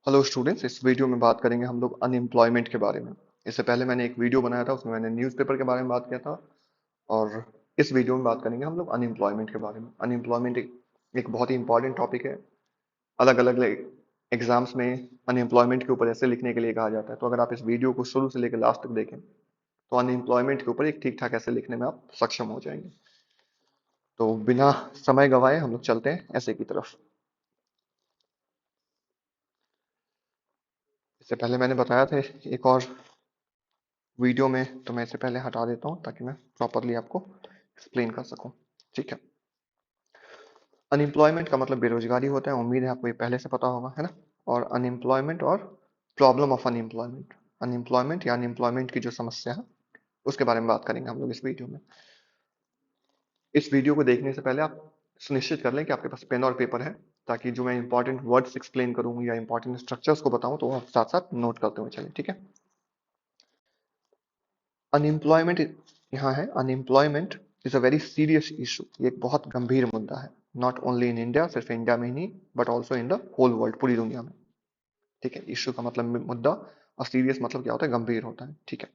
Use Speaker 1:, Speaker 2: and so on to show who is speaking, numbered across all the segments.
Speaker 1: Hello students, इस video में बात करेंगे हम लोग अनएम्प्लॉयमेंट के बारे में। इससे पहले मैंने एक वीडियो बनाया था, उसमें मैंने न्यूज़पेपर के बारे में बात किया था। और इस वीडियो में बात करेंगे हम लोग अनएम्प्लॉयमेंट के बारे में। अनएम्प्लॉयमेंट एक बहुत ही इंपॉर्टेंट टॉपिक है। अलग अलग एग्जाम्स में अनएम्प्लॉयमेंट के ऊपर ऐसे लिखने के लिए कहा जाता है, तो अगर आप इस वीडियो को शुरू से लेकर लास्ट तक देखें तो अनएम्प्लॉयमेंट के ऊपर एक ठीक ठाक ऐसे लिखने में आप सक्षम हो जाएंगे। तो बिना समय गंवाए हम लोग चलते हैं ऐसे की तरफ। इससे पहले मैंने बताया था एक और वीडियो में, तो मैं इसे पहले हटा देता हूँ ताकि मैं प्रॉपरली आपको एक्सप्लेन कर सकूँ। ठीक है। अनएम्प्लॉयमेंट का मतलब बेरोजगारी होता है, उम्मीद है आपको ये पहले से पता होगा, है ना। और अनएम्प्लॉयमेंट और प्रॉब्लम ऑफ अनएम्प्लॉयमेंट, अनएम्प्लॉयमेंट या अनएम्प्लॉयमेंट की जो समस्या है उसके बारे में बात करेंगे हम लोग इस वीडियो में। इस वीडियो को देखने से पहले आप सुनिश्चित कर लें कि आपके पास पेन और पेपर है, ताकि जो मैं इंपॉर्टेंट वर्ड्स एक्सप्लेन करूँ या इंपॉर्टेंट स्ट्रक्चर्स को बताऊँ तो आप साथ साथ नोट करते हुए चलें। ठीक है। अनएम्प्लॉयमेंट यहाँ है, unemployment is a very serious issue. ये एक बहुत गंभीर मुद्दा है, नॉट ओनली इन इंडिया, सिर्फ इंडिया में ही नहीं, but also in the whole world, पूरी दुनिया में। ठीक है। इशू का मतलब मुद्दा, और सीरियस मतलब क्या होता है, गंभीर होता है। ठीक है।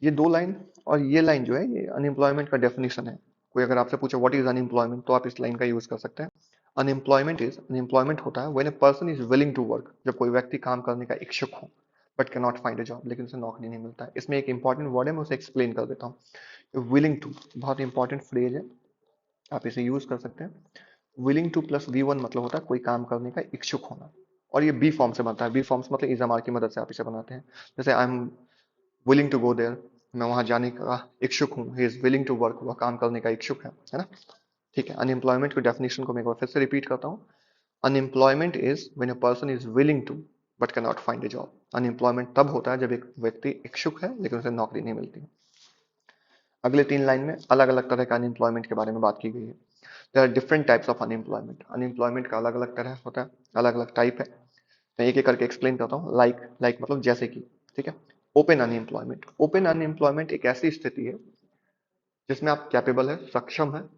Speaker 1: ये दो लाइन और ये लाइन जो है, ये अनएम्प्लॉयमेंट का डेफिनेशन है। कोई अगर आपसे पूछे व्हाट इज अनएम्प्लॉयमेंट, तो आप इस लाइन का यूज कर सकते हैं। अनएम्प्लॉयमेंट होता है when a person is willing to work, जब कोई व्यक्ति काम करने का इच्छुक हो but can not find a job, लेकिन उसे नौकरी नहीं मिलता है। इसमें एक इंपॉर्टेंट वर्ड है, मैं उसे एक्सप्लेन कर देता हूँ। विलिंग टू बहुत इंपॉर्टेंट फ्रेज है, आप इसे यूज कर सकते हैं। Willing to plus V one मतलब होता है कोई काम करने का इच्छुक होना। और ये बी फॉर्म से बनता है। बी फॉर्म से मतलब इज एम आर की मदद से आप इसे बनाते हैं। जैसे I am willing to go there, मैं वहां जाने का इच्छुक हूँ। He is willing to work, वह काम करने का इच्छुक है ना। ठीक है। अनएम्प्लॉयमेंट की डेफिनेशन को मैं एक बार फिर से रिपीट करता हूँ। Unemployment is when a person is willing to but can not find a job. Unemployment तब होता है जब एक व्यक्ति इच्छुक है लेकिन उसे नौकरी नहीं मिलती। अगले तीन लाइन में अलग अलग तरह का अनएम्प्लॉयमेंट के बारे में बात की गई है। There are different types of unemployment. Unemployment का अलग अलग तरह होता है, अलग अलग टाइप है। मैं एक एक करके एक्सप्लेन करता हूँ। लाइक मतलब जैसे कि। ठीक है। ओपन अनएम्प्लॉयमेंट, ओपन अनएम्प्लॉयमेंट एक ऐसी स्थिति है जिसमें आप कैपेबल है, सक्षम है,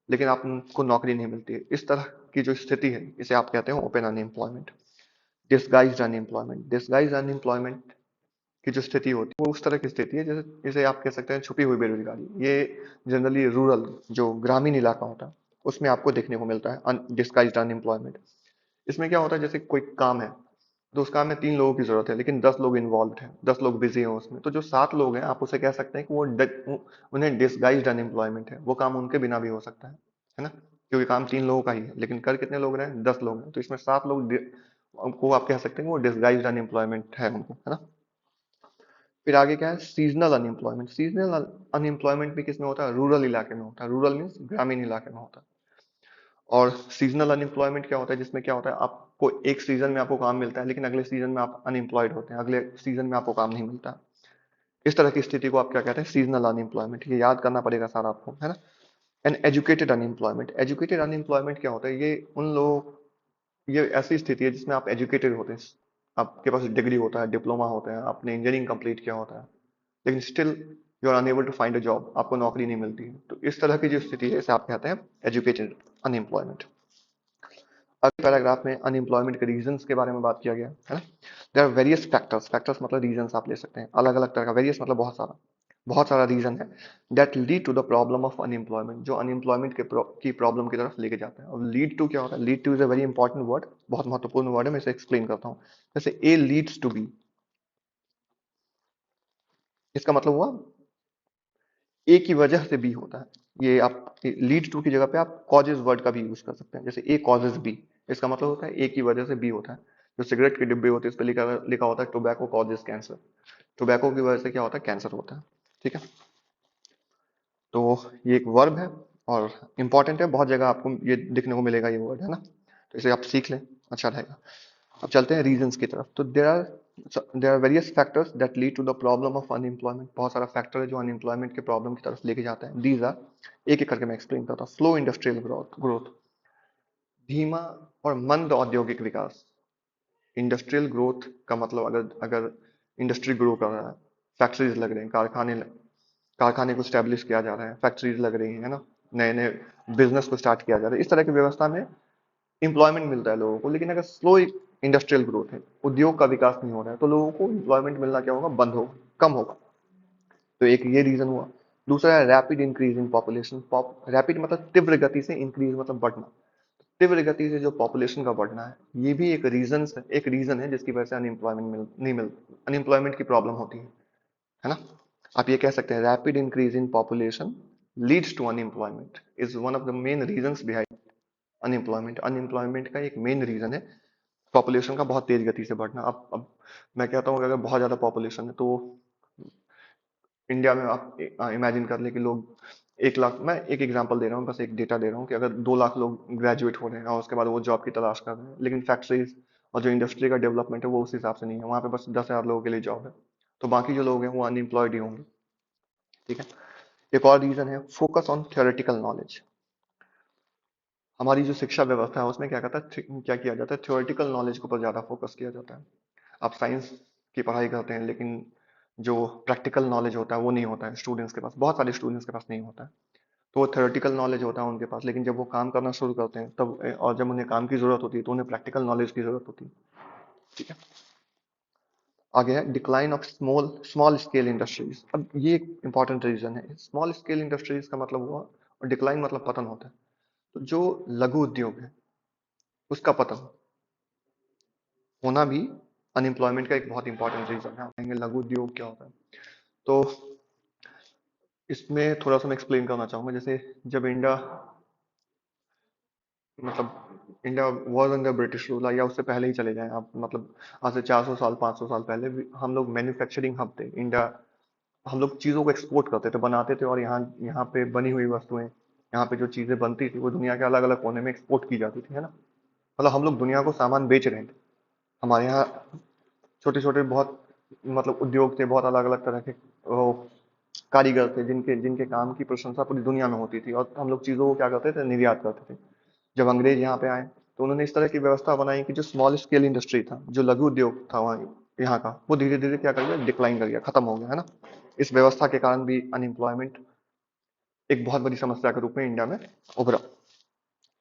Speaker 1: लेकिन आपको नौकरी नहीं मिलती है। इस तरह की जो स्थिति है इसे आप कहते हैं open unemployment. Disguised unemployment, disguised unemployment की जो स्थिति होती है वो उस तरह की स्थिति है जैसे इसे आप कह सकते हैं छुपी हुई बेरोजगारी। ये जनरली रूरल, जो ग्रामीण इलाका होता है उसमें आपको देखने को मिलता है डिसगाइज्ड अनएम्प्लॉयमेंट। इसमें क्या होता है, जैसे कोई काम है तो उस काम में 3 लोगों की जरूरत है, लेकिन 10 लोग इन्वॉल्व हैं, 10 लोग बिजी हैं उसमें। तो जो 7 लोग हैं आप उसे कह सकते हैं कि उन्हें डिसगाइज्ड अनएम्प्लॉयमेंट है। वो काम उनके बिना भी हो सकता है ना। क्योंकि काम 3 लोगों का ही है, लेकिन कर कितने लोग रहे हैं, 10 लोग हैं। तो इसमें 7 लोग को आप कह सकते हैं कि वो डिसगाइज्ड अनएम्प्लॉयमेंट है उनको, है ना। फिर आगे क्या है, सीजनल अनएम्प्लॉयमेंट। सीजनल अनएम्प्लॉयमेंट भी किसमें होता है, रूरल इलाके में होता है। रूरल मीन्स ग्रामीण इलाके में होता है। और सीजनल अनएम्प्लॉयमेंट क्या होता है, जिसमें क्या होता है, आपको एक सीजन में आपको काम मिलता है लेकिन अगले सीजन में आप अनएम्प्लॉयड होते हैं, अगले सीजन में आपको काम नहीं मिलता। इस तरह की स्थिति को आप क्या कहते हैं, सीजनल अनएम्प्लॉयमेंट। ये याद करना पड़ेगा सारा आपको, है ना। And educated unemployment, educated unemployment क्या होता है, ये उन लोग, ये ऐसी स्थिति है जिसमें आप एजुकेटेड होते हैं, आपके पास डिग्री होता है, डिप्लोमा होता है, आपने इंजीनियरिंग कंप्लीट किया होता है, लेकिन still you are unable to find a job, आपको नौकरी नहीं मिलती है। तो इस तरह की जो स्थिति है इसे आप कहते हैं एजुकेटेड अनएम्प्लॉयमेंट। अगले पैराग्राफ में अनएम्प्लॉयमेंट के रीजंस के बारे में बात किया गया है ना। There are various factors, factors मतलब रीजंस आप ले सकते हैं अलग अलग तरह का। वेरियस मतलब बहुत सारा रीजन है that lead to the problem of unemployment, जो अनएम्प्लॉयमेंट की प्रॉब्लम की तरफ लेके जाते हैं। और लीड टू क्या होता है, lead two is a very important word, बहुत महत्वपूर्ण वर्ड है, मैं इसे एक्सप्लेन करता हूँ। जैसे ए लीड्स टू बी, इसका मतलब हुआ ए की वजह से बी होता है। ये आप लीड टू की जगह पे आप कॉजेज वर्ड का भी यूज कर सकते हैं। जैसे ए कॉजेज बी, इसका मतलब होता है ए की वजह से बी होता है। जो सिगरेट के डिब्बे होते हैं उस पर लिखा लिखा होता है टोबैको कॉजेज कैंसर, टोबैको की वजह से क्या होता है, कैंसर होता है। ठीक है। तो ये एक वर्ब है और इंपॉर्टेंट है, बहुत जगह आपको ये दिखने को मिलेगा ये वर्ड, है ना। तो इसे आप सीख लें, अच्छा रहेगा। अब चलते हैं रीजंस की तरफ। तो there are various factors that lead to the problem of unemployment. बहुत सारा फैक्टर है जो अनएम्प्लॉयमेंट के प्रॉब्लम की तरफ लेके जाते हैं। दीज आर, एक एक करके मैं एक्सप्लेन करता हूँ। स्लो इंडस्ट्रियल ग्रोथ, धीमा और मंद औद्योगिक विकास। इंडस्ट्रियल ग्रोथ का मतलब, अगर अगर इंडस्ट्री ग्रो कर रहा है, फैक्ट्रीज लग रहे हैं, कारखाने को स्टैब्लिश किया जा रहा है, फैक्ट्रीज लग रही है ना, नए नए बिजनेस को स्टार्ट किया जा रहा है, इस तरह की व्यवस्था में एम्प्लॉयमेंट मिलता है लोगों को। लेकिन अगर स्लो इंडस्ट्रियल ग्रोथ है, उद्योग का विकास नहीं हो रहा है, तो लोगों को एम्प्लॉयमेंट मिलना क्या होगा, बंद होगा, कम होगा। तो एक ये रीजन हुआ। दूसरा है rapid increase in population. Rapid मतलब तीव्र गति से, इंक्रीज मतलब बढ़ना। तीव्र गति से जो पॉपुलेशन का बढ़ना है, ये भी एक रीजन है जिसकी वजह से नहीं मिल अनएम्प्लॉयमेंट की प्रॉब्लम होती है ना। आप ये कह सकते हैं rapid increase in population leads to unemployment, is one of the main reasons behind unemployment. Unemployment का एक मेन रीजन है पॉपुलेशन का बहुत तेज गति से बढ़ना। अब मैं कहता हूँ कि अगर बहुत ज्यादा पॉपुलेशन है तो इंडिया में आप इमेजिन कर ले कि लोग 1 लाख, मैं एक एग्जांपल दे रहा हूँ, बस एक डेटा दे रहा हूँ कि अगर 2 लाख लोग ग्रेजुएट हो रहे हैं और उसके बाद वो जॉब की तलाश कर रहे हैं, लेकिन फैक्ट्रीज और जो इंडस्ट्री का डेवलपमेंट है वो उस हिसाब से नहीं है, वहाँ पे बस 10,000 लोगों के लिए जॉब है, तो बाकी जो लोग हैं वो अनएम्प्लॉयड ही होंगे। ठीक है। एक और रीजन है फोकस ऑन थियोरेटिकल नॉलेज। हमारी जो शिक्षा व्यवस्था है उसमें क्या कहता है, क्या किया जाता है, थ्योरेटिकल नॉलेज के ऊपर ज्यादा फोकस किया जाता है। आप साइंस की पढ़ाई करते हैं लेकिन जो प्रैक्टिकल नॉलेज होता है वो नहीं होता है स्टूडेंट्स के पास, बहुत सारे स्टूडेंट्स के पास नहीं होता है। तो वो थ्योरेटिकल नॉलेज होता है उनके पास, लेकिन जब वो काम करना शुरू करते हैं तब, और जब उन्हें काम की जरूरत होती है तो उन्हें प्रैक्टिकल नॉलेज की जरूरत होती है। ठीक है। आगे है decline of small small scale industries. अब ये एक इंपॉर्टेंट रीजन है, स्मॉल स्केल इंडस्ट्रीज का मतलब हुआ, और डिक्लाइन मतलब पतन होता है। तो जो लघु उद्योग है उसका पतन होना भी अनएम्प्लॉयमेंट का एक बहुत इंपॉर्टेंट रीजन है। आप कहेंगे लघु उद्योग क्या होता है, तो इसमें थोड़ा सा मैं एक्सप्लेन करना चाहूंगा। जैसे जब इंडिया, मतलब India was under British rule, या उससे पहले ही चले जाएं आप, मतलब आज से 400 साल 500 साल पहले हम लोग मैन्युफैक्चरिंग हब थे इंडिया। हम लोग चीजों को एक्सपोर्ट करते थे, बनाते थे, और यहाँ यहाँ पे बनी हुई वस्तुएं, यहाँ पे जो चीजें बनती थी वो दुनिया के अलग अलग कोने में एक्सपोर्ट की जाती थी, है ना। मतलब हम लोग दुनिया को सामान बेच रहे थे। हमारे यहाँ छोटे छोटे बहुत, मतलब उद्योग थे, बहुत अलग अलग तरह के वो कारीगर थे जिनके जिनके काम की प्रशंसा पूरी दुनिया में होती थी, और हम लोग चीजों को क्या करते थे, निर्यात करते थे। जब अंग्रेज यहाँ पे आए तो उन्होंने इस तरह की व्यवस्था बनाई कि जो स्मॉल स्केल इंडस्ट्री था, जो लघु उद्योग था वहाँ यहाँ का, वो धीरे धीरे क्या कर गया, डिक्लाइन कर गया, खत्म हो गया, है ना। इस व्यवस्था के कारण भी अनएम्प्लॉयमेंट एक बहुत बड़ी समस्या के रूप में इंडिया में उभरा।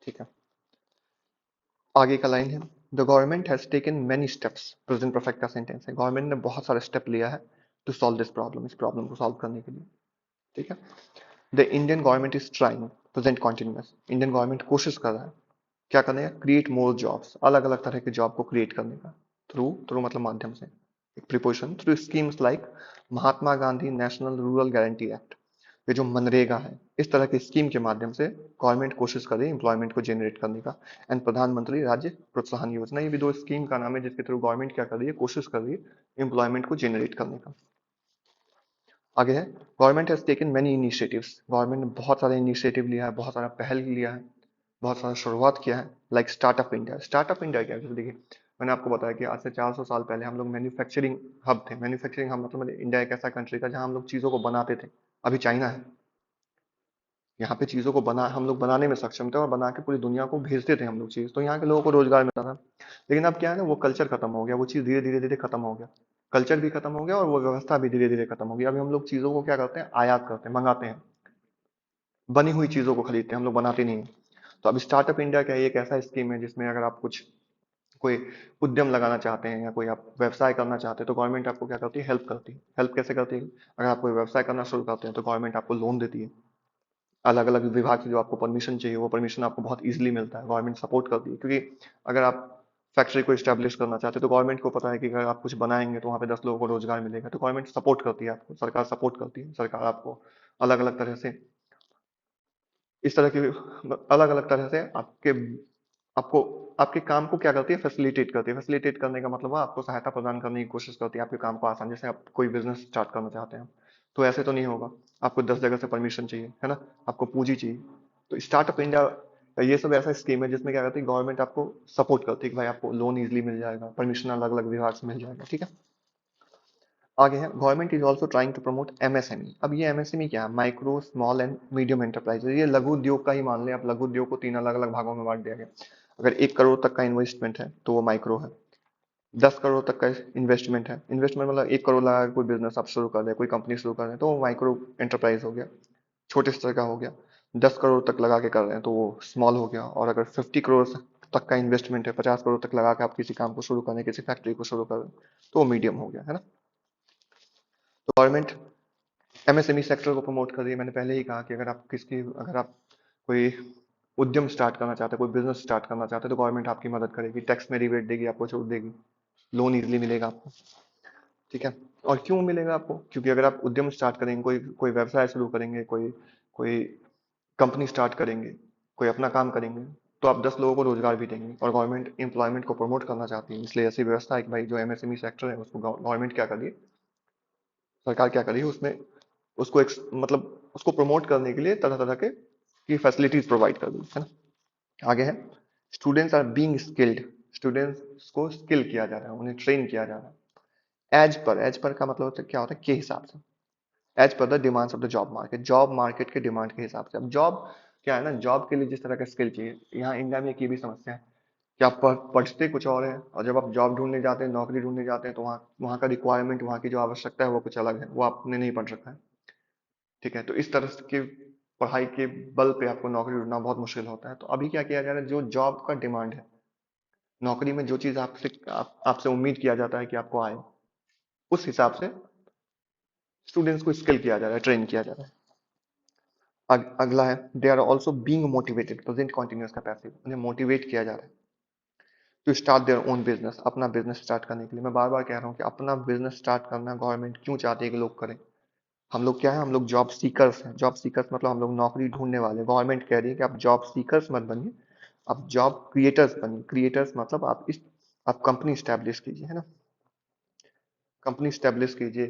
Speaker 1: ठीक है। आगे का लाइन है the government has taken many steps. Present perfect का सेंटेंस है, गवर्नमेंट ने बहुत सारे स्टेप लिया है टू सॉल्व दिस प्रॉब्लम, इस प्रॉब्लम को सॉल्व करने के लिए। ठीक है। The Indian government is trying, present continuous, Indian government कोशिश कर रहा है क्या करने का, क्रिएट मोर जॉब्स, अलग अलग तरह के जॉब को क्रिएट करने का, थ्रू थ्रू मतलब माध्यम से, एक preposition, through schemes like Mahatma Gandhi national rural guarantee act. ये जो मनरेगा है, इस तरह की स्कीम के माध्यम से गवर्नमेंट कोशिश कर रही है एम्प्लॉयमेंट को जनरेट करने का। एंड प्रधानमंत्री राज्य प्रोत्साहन योजना, ये भी दो स्कीम का नाम है जिसके थ्रू गवर्नमेंट क्या कर रही है, कोशिश कर रही है एम्प्लॉयमेंट को जनरेट करने का। आगे है government has taken many initiatives. Government ने बहुत सारे इनिशिएटिव लिया है, बहुत सारा पहल लिया है, बहुत सारा शुरुआत किया है। Like startup India. Startup India क्या है, देखिए मैंने आपको बताया कि आज से 400 साल पहले हम लोग मैन्युफैक्चरिंग हब थे। मैन्युफैक्चरिंग हब मतलब इंडिया एक ऐसा कंट्री था जहां हम लोग चीजों को बनाते थे। अभी चाइना है, यहाँ पे चीजों को बना हम लोग बनाने में सक्षम थे, और बना के पूरी दुनिया को भेजते थे हम लोग चीज, तो यहाँ के लोगों को रोजगार मिलता था। लेकिन अब क्या है ना, वो कल्चर खत्म हो गया, वो चीज धीरे धीरे धीरे खत्म हो गया। कल्चर भी खत्म हो गया और वो व्यवस्था भी धीरे धीरे खत्म हो गई। अभी हम लोग चीजों को क्या करते हैं, आयात करते हैं, मंगाते हैं, बनी हुई चीजों को खरीदते हैं, हम लोग बनाते नहीं हैं। तो अब स्टार्टअप इंडिया क्या है, एक ऐसा स्कीम है जिसमें अगर आप कुछ कोई उद्यम लगाना चाहते हैं या कोई आप व्यवसाय करना चाहते हैं तो गवर्नमेंट आपको क्या करती है, हेल्प करती है। हेल्प कैसे करती है, अगर आप कोई व्यवसाय करना शुरू करते हैं तो गवर्नमेंट आपको लोन देती है। अलग अलग विभाग से जो आपको परमिशन चाहिए वो परमिशन आपको बहुत इजीली मिलता है, गवर्नमेंट सपोर्ट करती है। क्योंकि अगर आप फैक्ट्री को स्टैब्लिश करना चाहते हैं तो गवर्नमेंट को पता है कि अगर आप कुछ बनाएंगे तो वहाँ पे 10 लोगों को रोजगार मिलेगा, तो गवर्नमेंट सपोर्ट करती है आपको, सरकार सपोर्ट करती है, सरकार आपको अलग अलग तरह से, इस तरह की अलग अलग तरह से आपको आपके काम को क्या करती है, फैसिलिटेट करती है। फैसिलिटेट करने का मतलब है आपको सहायता प्रदान करने की कोशिश करती है, आपके काम को आसान, जैसे आप कोई बिजनेस स्टार्ट करना चाहते हैं तो ऐसे तो नहीं होगा, आपको 10 जगह से परमिशन चाहिए, है ना, आपको पूंजी चाहिए। तो स्टार्टअप इंडिया ये सब ऐसा स्कीम है जिसमें क्या करती है, गवर्नमेंट आपको सपोर्ट करती है कि भाई आपको लोन इजीली मिल जाएगा, परमिशन अलग अलग विभाग से मिल जाएगा। ठीक है। आगे है government is also trying to promote MSME. अब ये एमएसएमई क्या है, micro small and medium enterprise. ये लघु उद्योग का ही मान लें आप, लघु उद्योग को 3 अलग अलग भागों में बांट दिया गया। अगर 1 करोड़ तक का इन्वेस्टमेंट है तो वो माइक्रो है। 10 करोड़ तक का इन्वेस्टमेंट है, इन्वेस्टमेंट मतलब 1 करोड़ लगा के कोई बिजनेस आप शुरू कर दे, कोई कंपनी शुरू कर रहे हैं तो वो माइक्रो एंटरप्राइज हो गया, छोटे स्तर का हो गया। 10 करोड़ तक लगा के कर रहे हैं तो वो स्मॉल हो गया, और अगर 50 करोड़ तक का इन्वेस्टमेंट है, 50 करोड़ तक लगा के आप किसी काम को शुरू करें, किसी फैक्ट्री को शुरू करें, तो वो मीडियम हो गया है ना। तो गवर्नमेंट एमएसएमई सेक्टर को प्रमोट कर रही है। मैंने पहले ही कहा कि अगर आप कोई उद्यम स्टार्ट करना चाहते हैं, कोई बिजनेस स्टार्ट करना चाहते हैं, तो गवर्नमेंट आपकी मदद करेगी, टैक्स में रिबेट देगी, आपको छूट देगी, लोन इजीली मिलेगा आपको, ठीक है। और क्यों मिलेगा आपको? क्योंकि अगर आप उद्यम स्टार्ट करेंगे, कोई कोई व्यवसाय शुरू करेंगे, कोई कोई कंपनी स्टार्ट करेंगे, कोई अपना काम करेंगे, तो आप 10 लोगों को रोजगार भी देंगे। और गवर्नमेंट एम्प्लॉयमेंट को प्रमोट करना चाहती है, इसलिए ऐसी व्यवस्था है कि भाई जो एमएसएमई सेक्टर है उसको गवर्नमेंट क्या कर रही है, सरकार क्या कर रही है उसमें, उसको एक मतलब उसको प्रमोट करने के लिए तरह तरह के की फैसिलिटीज प्रोवाइड कर दी है ना। आगे है, students are being skilled, students को स्किल किया जा रहा है, उन्हें ट्रेन किया जा रहा है। एज पर का मतलब होता है क्या होता है, के हिसाब से, as per the demands of the job market के डिमांड के हिसाब से। अब जॉब क्या है ना, जॉब के लिए जिस तरह का स्किल चाहिए, यहाँ इंडिया में एक ये भी समस्या है कि आप पढ़ते कुछ और है, और जब आप जॉब ढूंढने जाते हैं, नौकरी ढूंढने जाते हैं, तो वहाँ वहाँ का रिक्वायरमेंट, वहाँ की जो आवश्यकता है वो कुछ अलग है, वो आपने नहीं पढ़ रखा है, ठीक है। तो इस तरह की पढ़ाई के बल पे आपको नौकरी ढूंढना बहुत मुश्किल होता है। तो अभी क्या किया जा रहा है, जो जॉब का डिमांड है, नौकरी में जो चीज आपसे उम्मीद किया जाता है कि आपको आए, उस हिसाब से स्टूडेंट्स को स्किल किया जा रहा है, ट्रेन किया जा रहा है। अगला है, they are also being motivated, present continuous का पैसिव, उन्हें मोटिवेट किया जा रहा है to start their own business, अपना बिजनेस स्टार्ट करने के लिए। मैं बार बार कह रहा हूँ कि अपना बिजनेस स्टार्ट करना गवर्नमेंट क्यों चाहती है कि लोग करें। हम लोग क्या है, हम लोग जॉब सीकर्स हैं। जॉब सीकर्स मतलब हम लोग नौकरी ढूंढने वाले। गवर्नमेंट कह रही है कि आप जॉब सीकर्स मत बनिए, आप जॉब क्रिएटर्स बनिए। क्रिएटर्स मतलब आप कंपनी स्टैब्लिश कीजिए, है ना, कंपनी स्टैब्लिश कीजिए,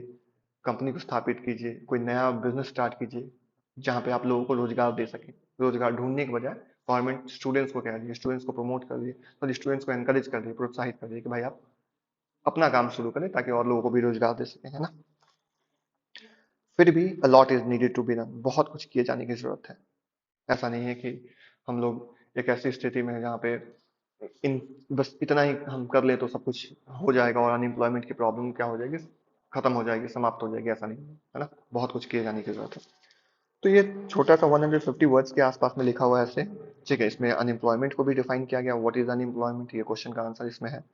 Speaker 1: कंपनी को स्थापित कीजिए, कोई नया बिजनेस स्टार्ट कीजिए, जहाँ पे आप लोगों को रोजगार दे सके। रोजगार ढूंढने के बजाय गवर्नमेंट स्टूडेंट्स को कह रही है, स्टूडेंट्स को प्रमोट कर रही है, और स्टूडेंट्स को एनकरेज कर रही है, प्रोत्साहित कर रही है कि भाई आप अपना काम शुरू करें ताकि और लोगों को भी रोजगार दे सके, है ना। फिर भी a lot is needed to be done, बहुत कुछ किए जाने की जरूरत है। ऐसा नहीं है कि हम लोग एक ऐसी स्थिति में हैं जहाँ पे इन बस इतना ही हम कर ले तो सब कुछ हो जाएगा और अनएम्प्लॉयमेंट की प्रॉब्लम क्या हो जाएगी, खत्म हो जाएगी, समाप्त हो जाएगी। ऐसा नहीं है ना, बहुत कुछ किए जाने की जरूरत है। तो ये छोटा सा 150 वर्ड्स के आसपास में लिखा हुआ है ऐसे, ठीक है। इसमें अनएम्प्लॉयमेंट को भी डिफाइन किया गया, व्हाट इज अनएम्प्लॉयमेंट, ये क्वेश्चन का आंसर इसमें है।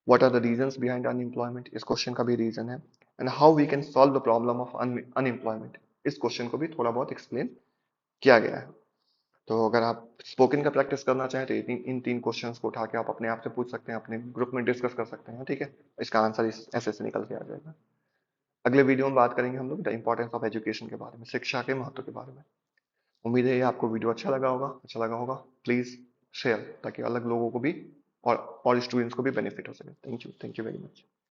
Speaker 1: What are the reasons behind unemployment, इस क्वेश्चन का भी रीजन है। And how we can solve the problem of unemployment, इस क्वेश्चन को भी थोड़ा बहुत एक्सप्लेन किया गया है। तो अगर आप स्पोकन का प्रैक्टिस करना चाहें तो इन तीन क्वेश्चंस को उठा के आप अपने आप से पूछ सकते हैं, अपने ग्रुप में डिस्कस कर सकते हैं, ठीक है। इसका आंसर इस ऐसे से निकल के आ जाएगा। अगले वीडियो में बात करेंगे हम लोग द इंपॉर्टेंस ऑफ एजुकेशन के बारे में, शिक्षा के महत्व के बारे में। उम्मीद है ये आपको वीडियो अच्छा लगा होगा। प्लीज शेयर, ताकि अलग लोगों को भी और स्टूडेंट्स को भी बेनिफिट हो सके। Thank you very much.